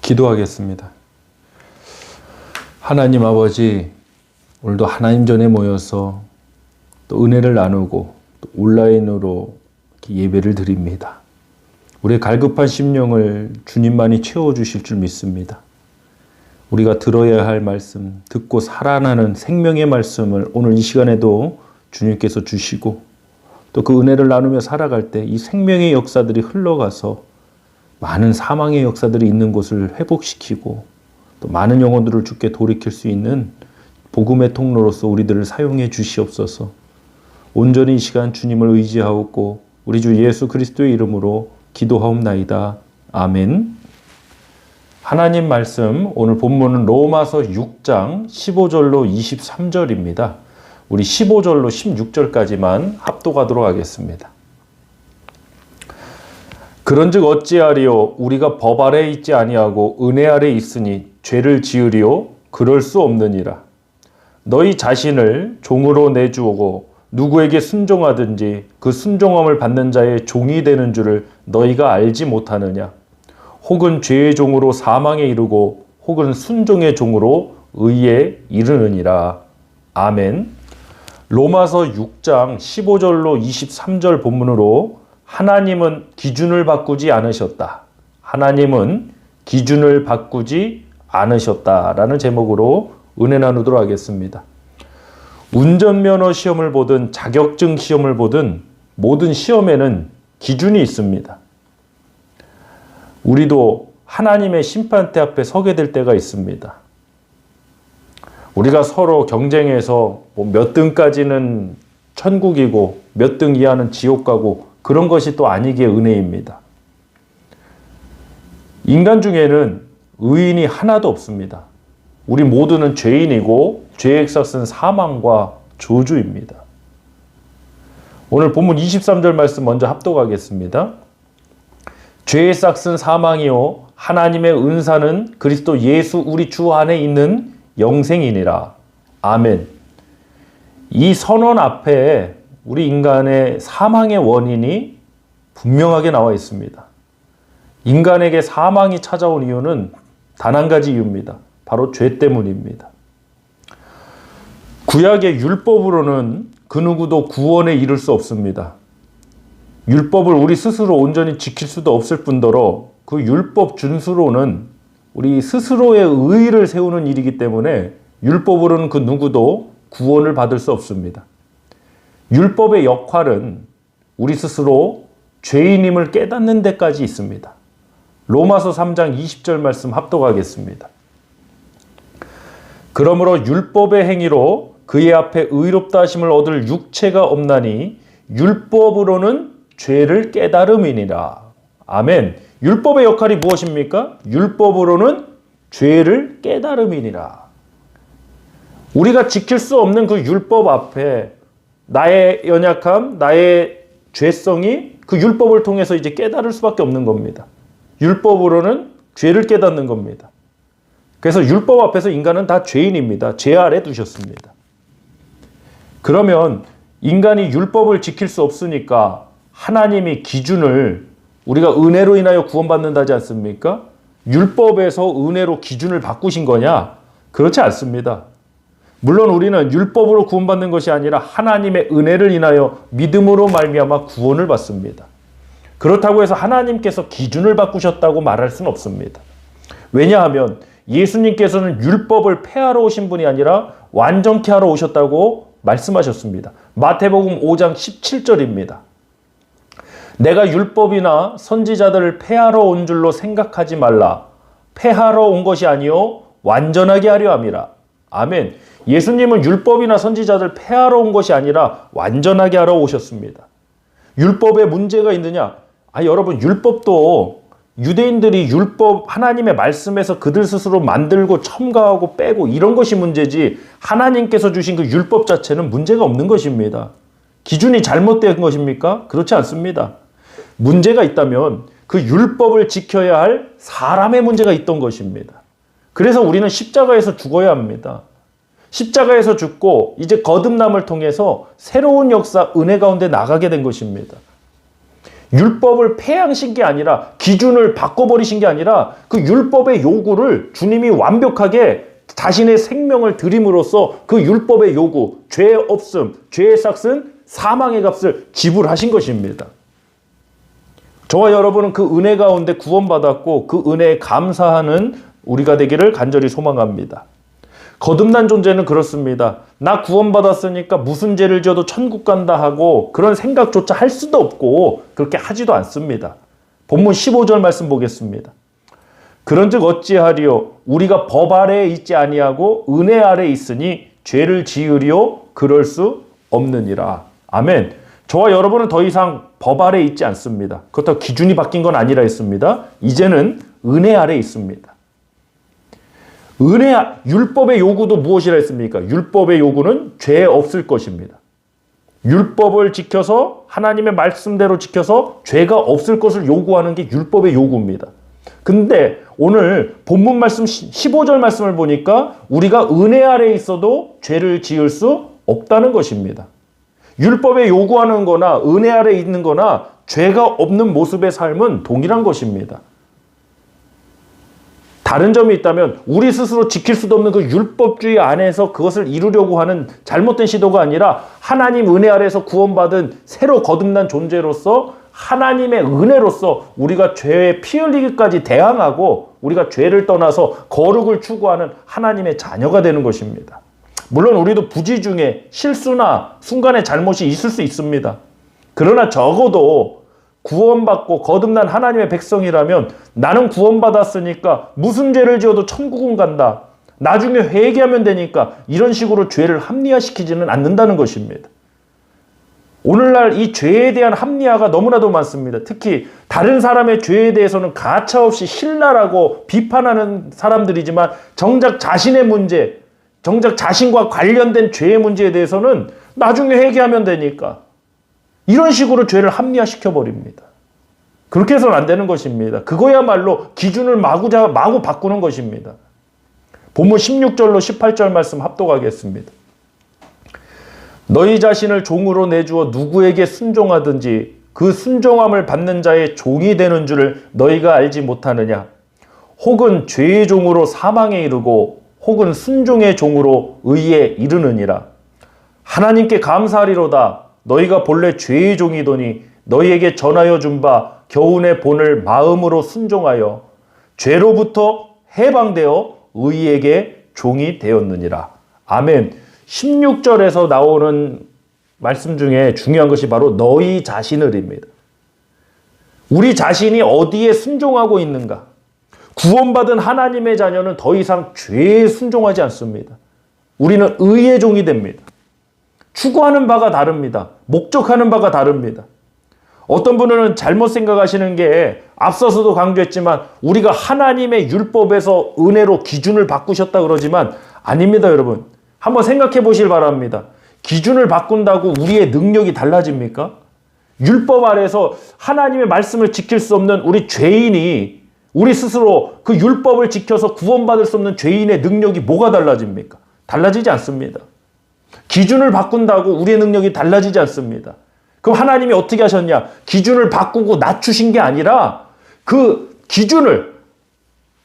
기도하겠습니다. 하나님 아버지, 오늘도 하나님 전에 모여서 또 은혜를 나누고 또 온라인으로 예배를 드립니다. 우리의 갈급한 심령을 주님만이 채워주실 줄 믿습니다. 우리가 들어야 할 말씀, 듣고 살아나는 생명의 말씀을 오늘 이 시간에도 주님께서 주시고 또 그 은혜를 나누며 살아갈 때 이 생명의 역사들이 흘러가서 많은 사망의 역사들이 있는 곳을 회복시키고 또 많은 영혼들을 주께 돌이킬 수 있는 복음의 통로로서 우리들을 사용해 주시옵소서. 온전히 이 시간 주님을 의지하옵고 우리 주 예수 그리스도의 이름으로 기도하옵나이다. 아멘. 하나님 말씀, 오늘 본문은 로마서 6장 15절로 23절입니다. 우리 15절로 16절까지만 합독하도록 하겠습니다. 그런즉 어찌하리요? 우리가 법 아래에 있지 아니하고 은혜 아래에 있으니 죄를 지으리요? 그럴 수 없느니라. 너희 자신을 종으로 내주오고 누구에게 순종하든지 그 순종함을 받는 자의 종이 되는 줄을 너희가 알지 못하느냐? 혹은 죄의 종으로 사망에 이르고 혹은 순종의 종으로 의에 이르느니라. 아멘. 로마서 6장 15절로 23절 본문으로 하나님은 기준을 바꾸지 않으셨다. 하나님은 기준을 바꾸지 않으셨다라는 제목으로 은혜 나누도록 하겠습니다. 운전면허 시험을 보든 자격증 시험을 보든 모든 시험에는 기준이 있습니다. 우리도 하나님의 심판대 앞에 서게 될 때가 있습니다. 우리가 서로 경쟁해서 몇 등까지는 천국이고 몇 등 이하는 지옥 가고 그런 것이 또 아니기에 은혜입니다. 인간 중에는 의인이 하나도 없습니다. 우리 모두는 죄인이고 죄의 삭은 사망과 저주입니다. 오늘 본문 23절 말씀 먼저 합독하겠습니다. 죄의 삭은 사망이요 하나님의 은사는 그리스도 예수 우리 주 안에 있는 영생이니라. 아멘. 이 선언 앞에 우리 인간의 사망의 원인이 분명하게 나와 있습니다. 인간에게 사망이 찾아온 이유는 단 한 가지 이유입니다. 바로 죄 때문입니다. 구약의 율법으로는 그 누구도 구원에 이를 수 없습니다. 율법을 우리 스스로 온전히 지킬 수도 없을 뿐더러 그 율법 준수로는 우리 스스로의 의의를 세우는 일이기 때문에 율법으로는 그 누구도 구원을 받을 수 없습니다. 율법의 역할은 우리 스스로 죄인임을 깨닫는 데까지 있습니다. 로마서 3장 20절 말씀 합독하겠습니다. 그러므로 율법의 행위로 그의 앞에 의롭다 하심을 얻을 육체가 없나니 율법으로는 죄를 깨달음이니라. 아멘. 율법의 역할이 무엇입니까? 율법으로는 죄를 깨달음이니라. 우리가 지킬 수 없는 그 율법 앞에 나의 연약함, 나의 죄성이 그 율법을 통해서 이제 깨달을 수밖에 없는 겁니다. 율법으로는 죄를 깨닫는 겁니다. 그래서 율법 앞에서 인간은 다 죄인입니다. 죄 아래 두셨습니다. 그러면 인간이 율법을 지킬 수 없으니까 하나님이 기준을 우리가 은혜로 인하여 구원받는다지 않습니까? 율법에서 은혜로 기준을 바꾸신 거냐? 그렇지 않습니다. 물론 우리는 율법으로 구원받는 것이 아니라 하나님의 은혜를 인하여 믿음으로 말미암아 구원을 받습니다. 그렇다고 해서 하나님께서 기준을 바꾸셨다고 말할 수는 없습니다. 왜냐하면 예수님께서는 율법을 폐하러 오신 분이 아니라 완전케 하러 오셨다고 말씀하셨습니다. 마태복음 5장 17절입니다. 내가 율법이나 선지자들을 폐하러 온 줄로 생각하지 말라. 폐하러 온 것이 아니요 완전하게 하려 함이라. 아멘. 예수님은 율법이나 선지자들 폐하러 온 것이 아니라 완전하게 하러 오셨습니다. 율법에 문제가 있느냐? 여러분, 율법도 유대인들이 율법 하나님의 말씀에서 그들 스스로 만들고 첨가하고 빼고 이런 것이 문제지 하나님께서 주신 그 율법 자체는 문제가 없는 것입니다. 기준이 잘못된 것입니까? 그렇지 않습니다. 문제가 있다면 그 율법을 지켜야 할 사람의 문제가 있던 것입니다. 그래서 우리는 십자가에서 죽어야 합니다. 십자가에서 죽고 이제 거듭남을 통해서 새로운 역사, 은혜 가운데 나가게 된 것입니다. 율법을 폐하신 게 아니라, 기준을 바꿔버리신 게 아니라 그 율법의 요구를 주님이 완벽하게 자신의 생명을 드림으로써 그 율법의 요구, 죄 없음, 죄의 삭은 사망의 값을 지불하신 것입니다. 저와 여러분은 그 은혜 가운데 구원받았고 그 은혜에 감사하는 우리가 되기를 간절히 소망합니다. 거듭난 존재는 그렇습니다. 나 구원받았으니까 무슨 죄를 지어도 천국 간다 하고 그런 생각조차 할 수도 없고 그렇게 하지도 않습니다. 본문 15절 말씀 보겠습니다. 그런즉 어찌하리요? 우리가 법 아래에 있지 아니하고 은혜 아래에 있으니 죄를 지으리요? 그럴 수 없느니라. 아멘. 저와 여러분은 더 이상 법 아래에 있지 않습니다. 그렇다고 기준이 바뀐 건 아니라 했습니다. 이제는 은혜 아래에 있습니다. 율법의 요구도 무엇이라 했습니까? 율법의 요구는 죄 없을 것입니다. 율법을 지켜서 하나님의 말씀대로 지켜서 죄가 없을 것을 요구하는 게 율법의 요구입니다. 근데 오늘 본문 말씀 15절 말씀을 보니까 우리가 은혜 아래에 있어도 죄를 지을 수 없다는 것입니다. 율법에 요구하는 거나 은혜 아래에 있는 거나 죄가 없는 모습의 삶은 동일한 것입니다. 다른 점이 있다면 우리 스스로 지킬 수도 없는 그 율법주의 안에서 그것을 이루려고 하는 잘못된 시도가 아니라 하나님 은혜 아래에서 구원받은 새로 거듭난 존재로서 하나님의 은혜로서 우리가 죄에 피 흘리기까지 대항하고 우리가 죄를 떠나서 거룩을 추구하는 하나님의 자녀가 되는 것입니다. 물론 우리도 부지 중에 실수나 순간의 잘못이 있을 수 있습니다. 그러나 적어도 구원받고 거듭난 하나님의 백성이라면 나는 구원받았으니까 무슨 죄를 지어도 천국은 간다. 나중에 회개하면 되니까 이런 식으로 죄를 합리화시키지는 않는다는 것입니다. 오늘날 이 죄에 대한 합리화가 너무나도 많습니다. 특히 다른 사람의 죄에 대해서는 가차없이 신랄하고 비판하는 사람들이지만 정작 자신의 문제, 정작 자신과 관련된 죄의 문제에 대해서는 나중에 회개하면 되니까 이런 식으로 죄를 합리화시켜버립니다. 그렇게 해서는 안 되는 것입니다. 그거야말로 기준을 마구 바꾸는 것입니다. 본문 16절로 18절 말씀 합독하겠습니다. 너희 자신을 종으로 내주어 누구에게 순종하든지 그 순종함을 받는 자의 종이 되는 줄을 너희가 알지 못하느냐? 혹은 죄의 종으로 사망에 이르고 혹은 순종의 종으로 의에 이르느니라. 하나님께 감사하리로다. 너희가 본래 죄의 종이더니 너희에게 전하여 준 바 교훈의 본을 마음으로 순종하여 죄로부터 해방되어 의에게 종이 되었느니라. 아멘. 16절에서 나오는 말씀 중에 중요한 것이 바로 너희 자신을입니다. 우리 자신이 어디에 순종하고 있는가? 구원받은 하나님의 자녀는 더 이상 죄에 순종하지 않습니다. 우리는 의의 종이 됩니다. 추구하는 바가 다릅니다. 목적하는 바가 다릅니다. 어떤 분은 잘못 생각하시는 게 앞서서도 강조했지만 우리가 하나님의 율법에서 은혜로 기준을 바꾸셨다 그러지만 아닙니다, 여러분. 한번 생각해 보실 바랍니다. 기준을 바꾼다고 우리의 능력이 달라집니까? 율법 아래서 하나님의 말씀을 지킬 수 없는 우리 죄인이 우리 스스로 그 율법을 지켜서 구원받을 수 없는 죄인의 능력이 뭐가 달라집니까? 달라지지 않습니다. 기준을 바꾼다고 우리의 능력이 달라지지 않습니다. 그럼 하나님이 어떻게 하셨냐? 기준을 바꾸고 낮추신 게 아니라 그 기준을,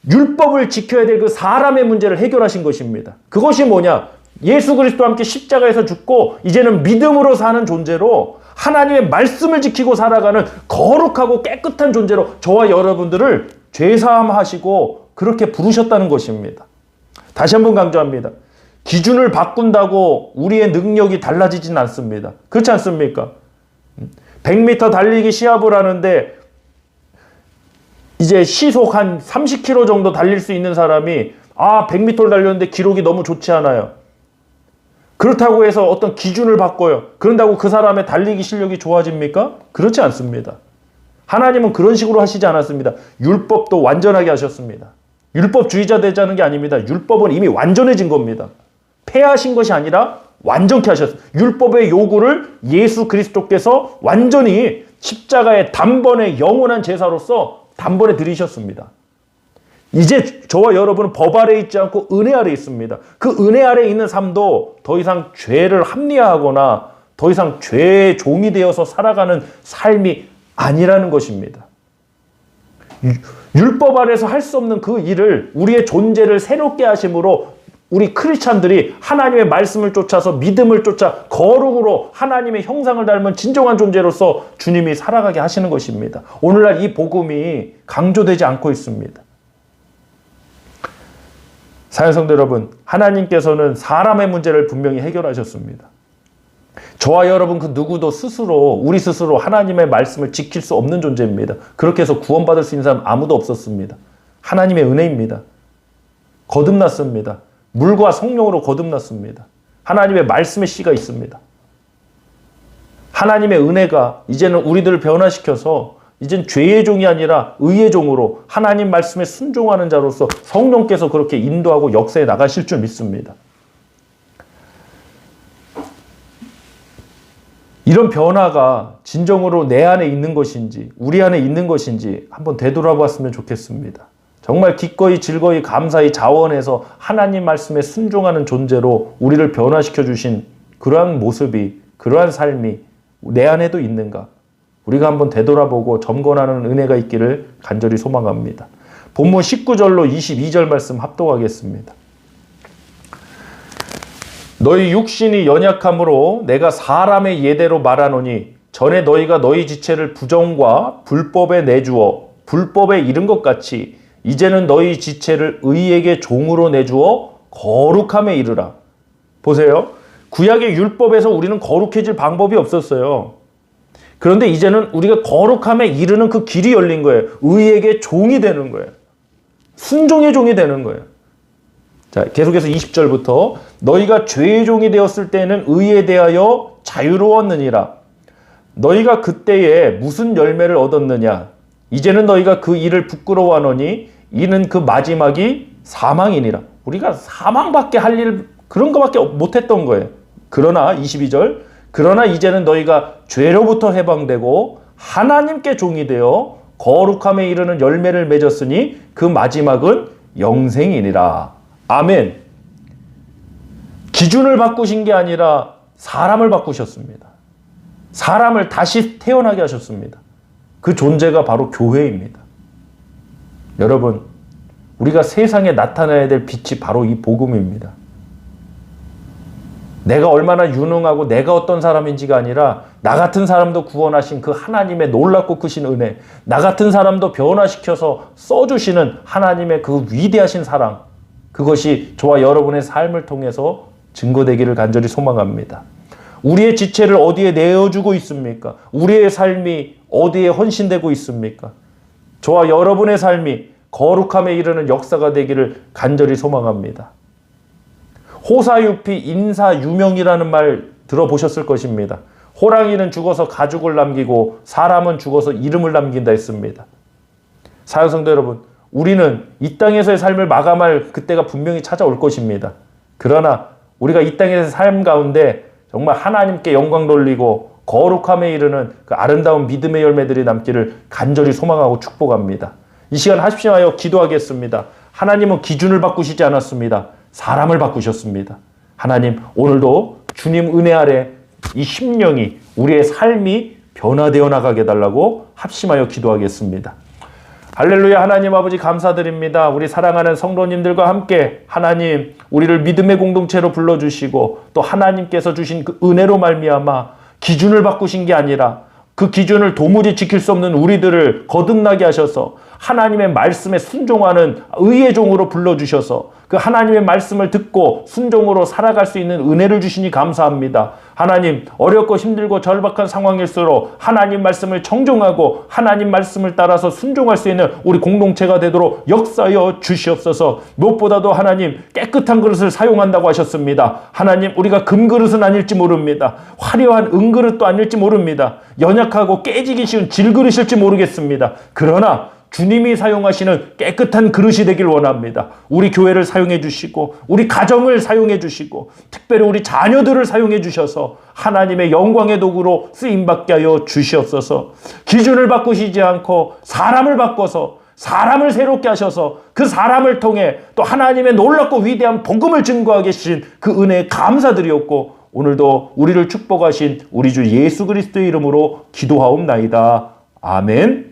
율법을 지켜야 될 그 사람의 문제를 해결하신 것입니다. 그것이 뭐냐? 예수 그리스도와 함께 십자가에서 죽고 이제는 믿음으로 사는 존재로 하나님의 말씀을 지키고 살아가는 거룩하고 깨끗한 존재로 저와 여러분들을 죄사함하시고 그렇게 부르셨다는 것입니다. 다시 한번 강조합니다. 기준을 바꾼다고 우리의 능력이 달라지진 않습니다. 그렇지 않습니까? 100m 달리기 시합을 하는데 이제 시속 한 30km 정도 달릴 수 있는 사람이 100m를 달렸는데 기록이 너무 좋지 않아요. 그렇다고 해서 어떤 기준을 바꿔요. 그런다고 그 사람의 달리기 실력이 좋아집니까? 그렇지 않습니다. 하나님은 그런 식으로 하시지 않았습니다. 율법도 완전하게 하셨습니다. 율법주의자 되자는 게 아닙니다. 율법은 이미 완전해진 겁니다. 폐하신 것이 아니라 완전케 하셨어요. 율법의 요구를 예수 그리스도께서 완전히 십자가의 단번에 영원한 제사로서 단번에 드리셨습니다. 이제 저와 여러분은 법 아래에 있지 않고 은혜 아래에 있습니다. 그 은혜 아래에 있는 삶도 더 이상 죄를 합리화하거나 더 이상 죄의 종이 되어서 살아가는 삶이 아니라는 것입니다. 율법 아래서 할 수 없는 그 일을 우리의 존재를 새롭게 하심으로 우리 크리스찬들이 하나님의 말씀을 쫓아서 믿음을 쫓아 거룩으로 하나님의 형상을 닮은 진정한 존재로서 주님이 살아가게 하시는 것입니다. 오늘날 이 복음이 강조되지 않고 있습니다. 사랑성도 여러분, 하나님께서는 사람의 문제를 분명히 해결하셨습니다. 저와 여러분 그 누구도 우리 스스로 하나님의 말씀을 지킬 수 없는 존재입니다. 그렇게 해서 구원받을 수 있는 사람 아무도 없었습니다. 하나님의 은혜입니다. 거듭났습니다. 물과 성령으로 거듭났습니다. 하나님의 말씀의 씨가 있습니다. 하나님의 은혜가 이제는 우리들을 변화시켜서 이젠 죄의 종이 아니라 의의 종으로 하나님 말씀에 순종하는 자로서 성령께서 그렇게 인도하고 역사에 나가실 줄 믿습니다. 이런 변화가 진정으로 내 안에 있는 것인지 우리 안에 있는 것인지 한번 되돌아봤으면 좋겠습니다. 정말 기꺼이 즐거이 감사히 자원해서 하나님 말씀에 순종하는 존재로 우리를 변화시켜 주신 그러한 모습이, 그러한 삶이 내 안에도 있는가? 우리가 한번 되돌아보고 점검하는 은혜가 있기를 간절히 소망합니다. 본문 19절로 22절 말씀 합독하겠습니다. 너희 육신이 연약함으로 내가 사람의 예대로 말하노니 전에 너희가 너희 지체를 부정과 불법에 내주어 불법에 이른 것 같이 이제는 너희 지체를 의에게 종으로 내주어 거룩함에 이르라. 보세요. 구약의 율법에서 우리는 거룩해질 방법이 없었어요. 그런데 이제는 우리가 거룩함에 이르는 그 길이 열린 거예요. 의에게 종이 되는 거예요. 순종의 종이 되는 거예요. 자, 계속해서 20절부터 너희가 죄의 종이 되었을 때에는 의에 대하여 자유로웠느니라. 너희가 그때에 무슨 열매를 얻었느냐? 이제는 너희가 그 일을 부끄러워하노니 이는 그 마지막이 사망이니라. 우리가 사망밖에 할 일 그런 거밖에 못했던 거예요. 그러나 22절 그러나 이제는 너희가 죄로부터 해방되고 하나님께 종이 되어 거룩함에 이르는 열매를 맺었으니 그 마지막은 영생이니라. 아멘. 기준을 바꾸신 게 아니라 사람을 바꾸셨습니다. 사람을 다시 태어나게 하셨습니다. 그 존재가 바로 교회입니다. 여러분, 우리가 세상에 나타나야 될 빛이 바로 이 복음입니다. 내가 얼마나 유능하고 내가 어떤 사람인지가 아니라 나 같은 사람도 구원하신 그 하나님의 놀랍고 크신 은혜, 나 같은 사람도 변화시켜서 써주시는 하나님의 그 위대하신 사랑, 그것이 저와 여러분의 삶을 통해서 증거되기를 간절히 소망합니다. 우리의 지체를 어디에 내어주고 있습니까? 우리의 삶이 어디에 헌신되고 있습니까? 저와 여러분의 삶이 거룩함에 이르는 역사가 되기를 간절히 소망합니다. 호사유피 인사유명이라는 말 들어보셨을 것입니다. 호랑이는 죽어서 가죽을 남기고 사람은 죽어서 이름을 남긴다 했습니다. 사랑성도 여러분, 우리는 이 땅에서의 삶을 마감할 그때가 분명히 찾아올 것입니다. 그러나 우리가 이 땅에서의 삶 가운데 정말 하나님께 영광 돌리고 거룩함에 이르는 그 아름다운 믿음의 열매들이 남기를 간절히 소망하고 축복합니다. 이 시간 합심하여 기도하겠습니다. 하나님은 기준을 바꾸시지 않았습니다. 사람을 바꾸셨습니다. 하나님, 오늘도 주님 은혜 아래 이 심령이, 우리의 삶이 변화되어 나가게 해달라고 합심하여 기도하겠습니다. 할렐루야. 하나님 아버지 감사드립니다. 우리 사랑하는 성도님들과 함께 하나님, 우리를 믿음의 공동체로 불러주시고 또 하나님께서 주신 그 은혜로 말미암아 기준을 바꾸신 게 아니라 그 기준을 도무지 지킬 수 없는 우리들을 거듭나게 하셔서 하나님의 말씀에 순종하는 의의 종으로 불러주셔서 그 하나님의 말씀을 듣고 순종으로 살아갈 수 있는 은혜를 주시니 감사합니다. 하나님, 어렵고 힘들고 절박한 상황일수록 하나님 말씀을 청종하고 하나님 말씀을 따라서 순종할 수 있는 우리 공동체가 되도록 역사하여 주시옵소서. 무엇보다도 하나님, 깨끗한 그릇을 사용한다고 하셨습니다. 하나님, 우리가 금그릇은 아닐지 모릅니다. 화려한 은그릇도 아닐지 모릅니다. 연약하고 깨지기 쉬운 질그릇일지 모르겠습니다. 그러나 주님이 사용하시는 깨끗한 그릇이 되길 원합니다. 우리 교회를 사용해 주시고 우리 가정을 사용해 주시고 특별히 우리 자녀들을 사용해 주셔서 하나님의 영광의 도구로 쓰임받게 하여 주시옵소서. 기준을 바꾸시지 않고 사람을 바꿔서 사람을 새롭게 하셔서 그 사람을 통해 또 하나님의 놀랍고 위대한 복음을 증거하게 하신 그 은혜에 감사드리옵고 오늘도 우리를 축복하신 우리 주 예수 그리스도의 이름으로 기도하옵나이다. 아멘.